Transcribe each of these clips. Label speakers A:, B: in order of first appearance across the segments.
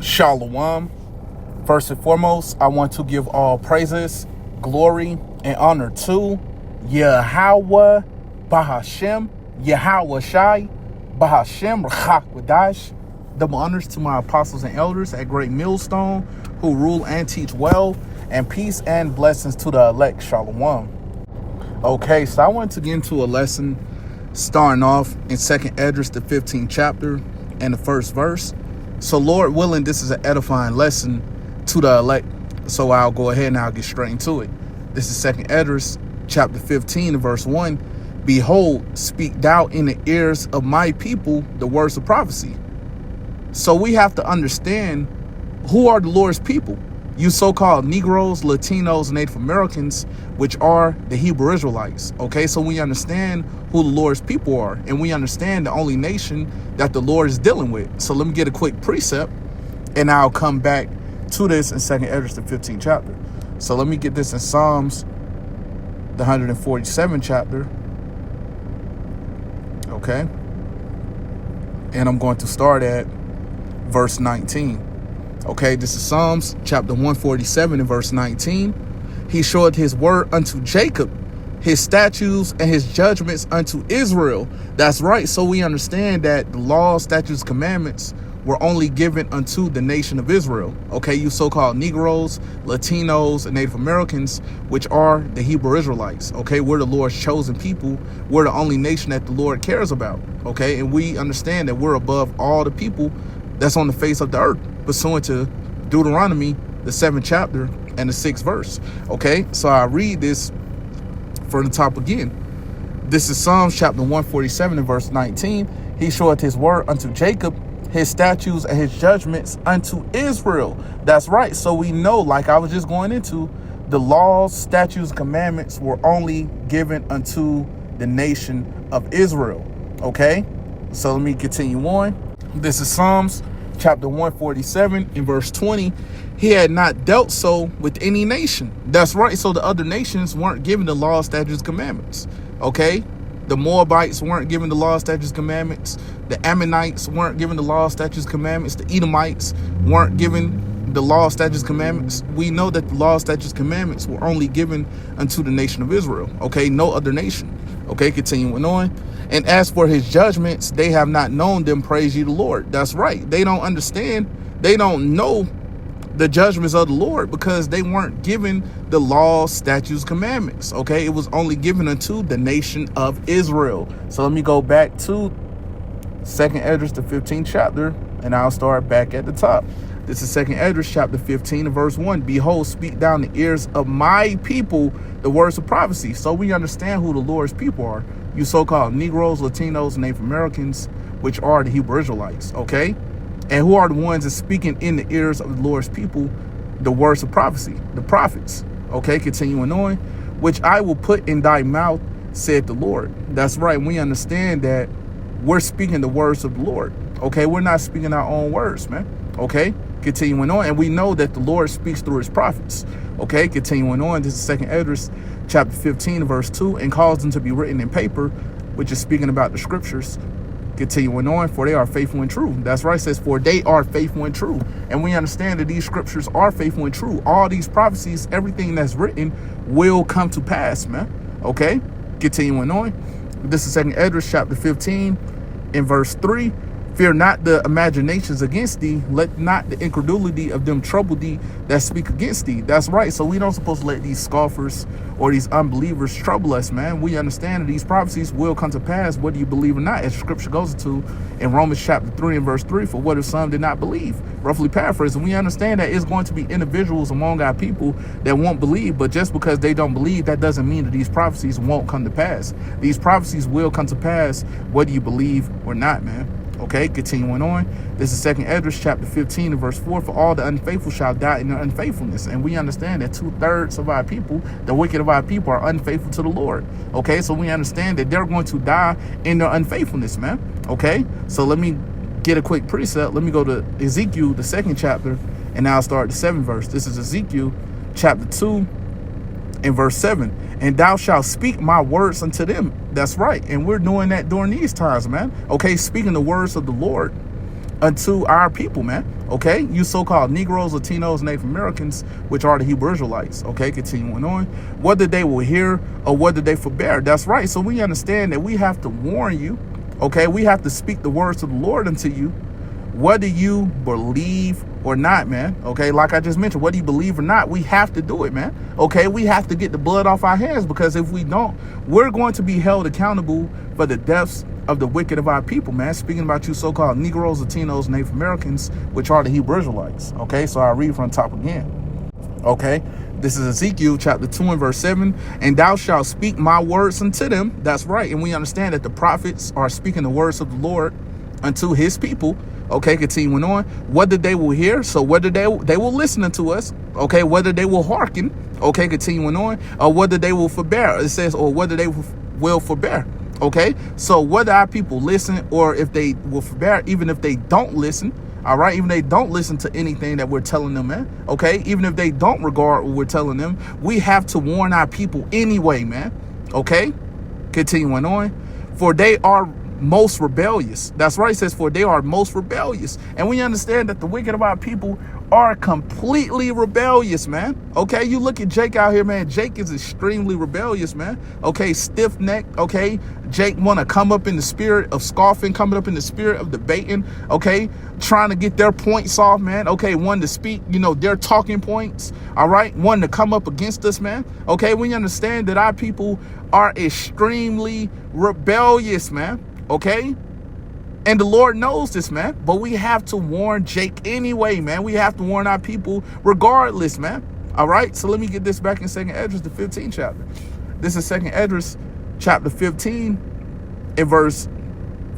A: Shalom. First and foremost, I want to give all praises, glory, and honor to Yahweh Bahashem, Yahweh Shai, Bahashem Rachak Wadash. Double honors to my apostles and elders at Great Millstone who rule and teach well, and peace and blessings to the elect. Shalom. Okay, so I want to get into a lesson starting off in 2nd Esdras, the 15th chapter and the first verse. So Lord willing, this is an edifying lesson to the elect. So I'll go ahead and I'll get straight into it. This is 2nd Esdras, chapter 15 and verse 1. Behold, speak thou in the ears of my people the words of prophecy. So we have to understand who are the Lord's people. You so-called Negroes, Latinos, Native Americans, which are the Hebrew Israelites. Okay, so we understand who the Lord's people are, and we understand the only nation that the Lord is dealing with. So let me get a quick precept, and I'll come back to this in 2nd Esdras, the 15th chapter. So let me get this in Psalms, the 147th chapter. Okay, and I'm going to start at verse 19. Okay, this is Psalms chapter 147 and verse 19. He showed his word unto Jacob, his statutes and his judgments unto Israel. That's right. So we understand that the laws, statutes, commandments were only given unto the nation of Israel. Okay, you so-called Negroes, Latinos, and Native Americans, which are the Hebrew Israelites. Okay, we're the Lord's chosen people. We're the only nation that the Lord cares about. Okay, and we understand that we're above all the people that's on the face of the earth, pursuant to Deuteronomy, the 7th chapter and the 6th verse. Okay, so I read this from the top again. This is Psalms chapter 147 and verse 19. He showeth his word unto Jacob, his statutes and his judgments unto Israel. That's right. So we know, like I was just going into, the laws, statutes, commandments were only given unto the nation of Israel. Okay, so let me continue on. This is Psalms chapter 147 in verse 20. He had not dealt so with any nation. That's right. So the other nations weren't given the law, statutes, commandments. Okay, the Moabites weren't given the law, statutes, commandments. The Ammonites weren't given the law, statutes, commandments. The Edomites weren't given the law, statutes, commandments. We know that the law, statutes, commandments were only given unto the nation of Israel. Okay, no other nation. Okay, continuing on. And as for his judgments, they have not known them, praise ye the Lord. That's right. They don't understand. They don't know the judgments of the Lord because they weren't given the law, statutes, commandments. Okay, it was only given unto the nation of Israel. So let me go back to 2nd Esdras, the 15th chapter, and I'll start back at the top. This is 2nd Esdras, chapter 15 and verse 1. Behold, speak down the ears of my people the words of prophecy. So we understand who the Lord's people are. You so-called Negroes, Latinos, Native Americans, which are the Hebrew Israelites. Okay, and who are the ones that speaking in the ears of the Lord's people the words of prophecy? The prophets. Okay, continuing on. Which I will put in thy mouth, said the Lord. That's right. We understand that we're speaking the words of the Lord. Okay, we're not speaking our own words, man. Okay, continuing on. And we know that the Lord speaks through his prophets. Okay, continuing on. This is 2nd Esdras, chapter 15, verse 2. And caused them to be written in paper, which is speaking about the scriptures. Continuing on, for they are faithful and true. That's right. It says, for they are faithful and true. And we understand that these scriptures are faithful and true. All these prophecies, everything that's written will come to pass, man. Okay, continuing on. This is 2nd Esdras, chapter 15, in verse 3. Fear not the imaginations against thee. Let not the incredulity of them trouble thee that speak against thee. That's right. So we don't supposed to let these scoffers or these unbelievers trouble us, man. We understand that these prophecies will come to pass, whether you believe or not, as scripture goes into in Romans chapter 3 and verse 3. For what if some did not believe? Roughly paraphrasing, we understand that it's going to be individuals among our people that won't believe. But just because they don't believe, that doesn't mean that these prophecies won't come to pass. These prophecies will come to pass, whether you believe or not, man. Okay, continuing on. This is 2nd Esdras, chapter 15 and verse 4. For all the unfaithful shall die in their unfaithfulness. And we understand that 2/3 of our people, the wicked of our people, are unfaithful to the Lord. Okay, so we understand that they're going to die in their unfaithfulness, man. Okay, so let me get a quick precept. Let me go to Ezekiel, the 2nd chapter, and I'll start the 7th verse. This is Ezekiel, chapter 2 and verse 7. And thou shalt speak my words unto them. That's right. And we're doing that during these times, man. Okay, speaking the words of the Lord unto our people, man. Okay, you so-called Negroes, Latinos, Native Americans, which are the Hebrew Israelites. Okay, continuing on, whether they will hear or whether they forbear. That's right. So we understand that we have to warn you. Okay, we have to speak the words of the Lord unto you, whether you believe or not, man. Okay, like I just mentioned, whether you believe or not, we have to do it, man. Okay, we have to get the blood off our hands, because if we don't, we're going to be held accountable for the deaths of the wicked of our people, man. Speaking about you so-called Negroes, Latinos, Native Americans, which are the Hebrew Israelites. Okay, so I'll read from the top again. Okay, this is Ezekiel chapter 2 and verse 7. And thou shalt speak my words unto them. That's right. And we understand that the prophets are speaking the words of the Lord unto his people. Okay, continuing on, whether they will hear, so whether they will listen unto us, okay, whether they will hearken, okay, continuing on, or whether they will forbear. It says, or whether they will forbear. Okay, so whether our people listen or if they will forbear, even if they don't listen, all right, even if they don't listen to anything that we're telling them, man, okay, even if they don't regard what we're telling them, we have to warn our people anyway, man, okay, continuing on, for they are most rebellious. That's right, it says, for they are most rebellious. And we understand that the wicked of our people are completely rebellious, man. Okay, you look at Jake out here, man. Jake is extremely rebellious, man. Okay, stiff-necked. Okay, Jake want to come up in the spirit of scoffing, coming up in the spirit of debating. Okay, trying to get their points off, man. Okay, one to speak, their talking points. All right, one to come up against us, man. Okay, we understand that our people are extremely rebellious, man. Okay, and the Lord knows this, man, but we have to warn Jake anyway, man. We have to warn our people regardless, man. All right, so let me get this back in 2nd Esdras, the 15th chapter. This is 2nd Esdras chapter 15 in verse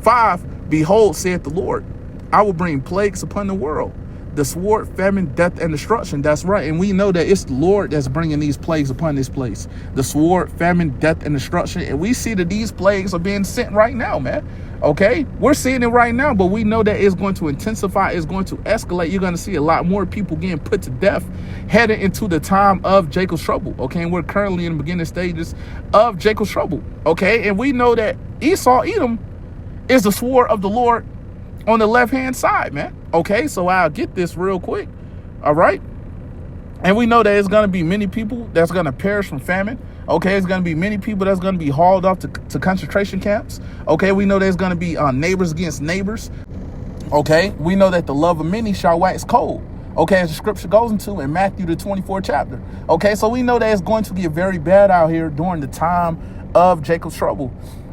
A: 5. Behold, saith the Lord, I will bring plagues upon the world, the sword, famine, death, and destruction. That's right. And we know that it's the Lord that's bringing these plagues upon this place. The sword, famine, death, and destruction. And we see that these plagues are being sent right now, man. Okay, we're seeing it right now, but we know that it's going to intensify. It's going to escalate. You're going to see a lot more people getting put to death heading into the time of Jacob's trouble. Okay, and we're currently in the beginning stages of Jacob's trouble. Okay, and we know that Esau, Edom, is the sword of the Lord on the left-hand side, man. Okay, so I'll get this real quick. All right. And we know that it's going to be many people that's going to perish from famine. Okay, it's going to be many people that's going to be hauled off to concentration camps. Okay, we know there's going to be neighbors against neighbors. Okay, we know that the love of many shall wax cold. Okay, as the scripture goes into in Matthew the 24th chapter. Okay, so we know that it's going to get very bad out here during the time of Jacob's trouble.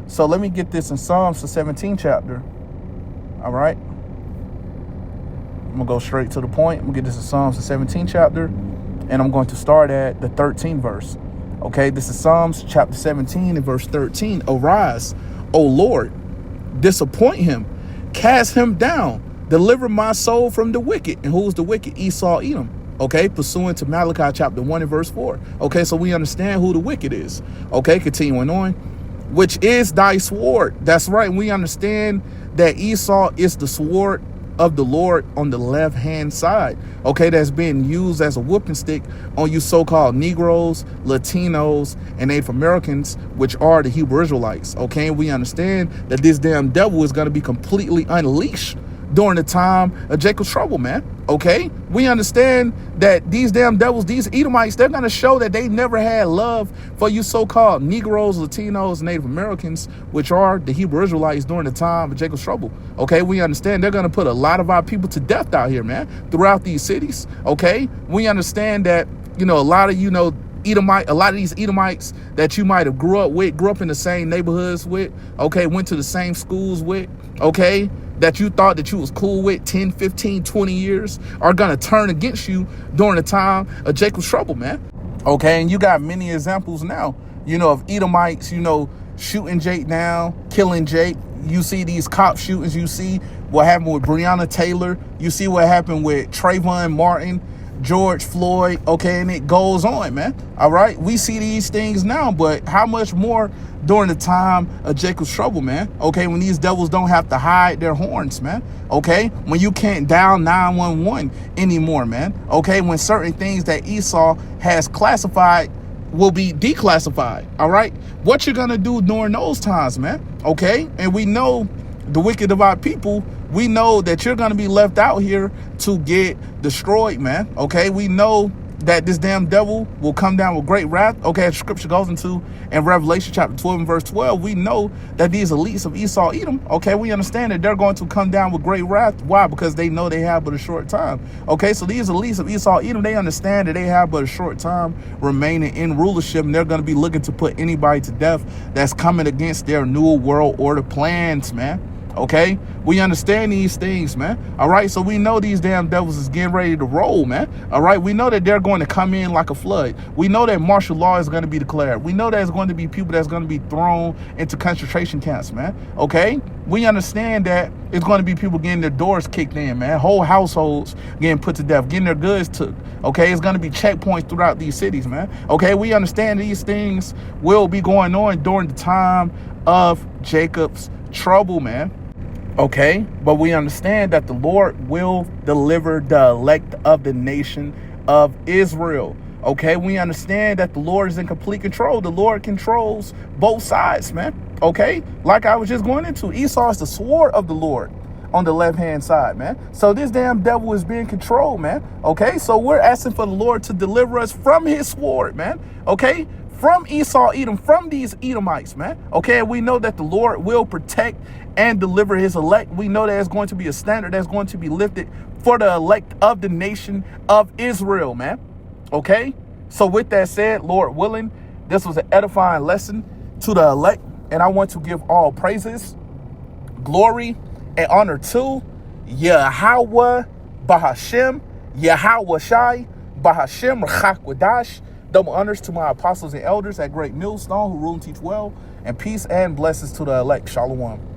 A: So let me get this in Psalms the 17th chapter. All right. I'm going to go straight to the point. I'm going to get this in Psalms the 17th chapter. And I'm going to start at the 13th verse. Okay, this is Psalms chapter 17 and verse 13. Arise, O Lord, disappoint him, cast him down, deliver my soul from the wicked. And who's the wicked? Esau, Edom. Okay, pursuant to Malachi chapter 1 and verse 4. Okay, so we understand who the wicked is. Okay, continuing on, which is thy sword. That's right. We understand that Esau is the sword of the Lord on the left-hand side. Okay, that's being used as a whooping stick on you so-called Negroes, Latinos, and Native Americans, which are the Hebrew Israelites. Okay, and we understand that this damn devil is going to be completely unleashed during the time of Jacob's trouble, man. Okay, we understand that these damn devils, these Edomites, they're going to show that they never had love for you so-called Negroes, Latinos, Native Americans, which are the Hebrew Israelites during the time of Jacob's trouble. Okay, we understand they're going to put a lot of our people to death out here, man, throughout these cities. Okay, we understand that, a lot of, a lot of these Edomites that you might have grew up in the same neighborhoods with, okay, went to the same schools with, okay, that you thought that you was cool with 10, 15, 20 years are going to turn against you during the time of Jacob's trouble, man. Okay, and you got many examples now, of Edomites, shooting Jake down, killing Jake. You see these cop shootings. You see what happened with Breonna Taylor. You see what happened with Trayvon Martin, George Floyd. Okay, and it goes on, man. All right, we see these things now, but how much more during the time of Jacob's trouble, man? Okay, when these devils don't have to hide their horns, man. Okay, when you can't dial 911 anymore, man. Okay, when certain things that Esau has classified will be declassified. All right, what you're gonna do during those times, man? Okay, and we know the wicked of our people We know that you're going to be left out here to get destroyed, man. Okay, we know that this damn devil will come down with great wrath. Okay, as scripture goes into in Revelation chapter 12 and verse 12, we know that these elites of Esau, Edom, okay, we understand that they're going to come down with great wrath. Why? Because they know they have but a short time. Okay, so these elites of Esau, Edom, they understand that they have but a short time remaining in rulership, and they're going to be looking to put anybody to death that's coming against their new world order plans, man. Okay, we understand these things, man. All right, so we know these damn devils is getting ready to roll, man. All right, we know that they're going to come in like a flood. We know that martial law is going to be declared. We know there's going to be people that's going to be thrown into concentration camps, man. Okay, we understand that it's going to be people getting their doors kicked in, man. Whole households getting put to death, getting their goods took. Okay, it's going to be checkpoints throughout these cities, man. Okay, we understand these things will be going on during the time of Jacob's trouble, man. Okay, but we understand that the Lord will deliver the elect of the nation of Israel. Okay, we understand that the Lord is in complete control. The Lord controls both sides, man. Okay, like I was just going into, Esau is the sword of the Lord on the left-hand side, man. So this damn devil is being controlled, man. Okay, so we're asking for the Lord to deliver us from his sword, man. Okay, from Esau, Edom, from these Edomites, man. Okay, and we know that the Lord will protect and deliver his elect. We know there's going to be a standard that's going to be lifted for the elect of the nation of Israel, man. Okay, so with that said, Lord willing, this was an edifying lesson to the elect, and I want to give all praises, glory, and honor to Yahweh Bahashem, Yahweh Shai, Bahashem Rachak Wadash. Double honors to my apostles and elders at Great Millstone who rule and teach well, and peace and blessings to the elect. Shalom.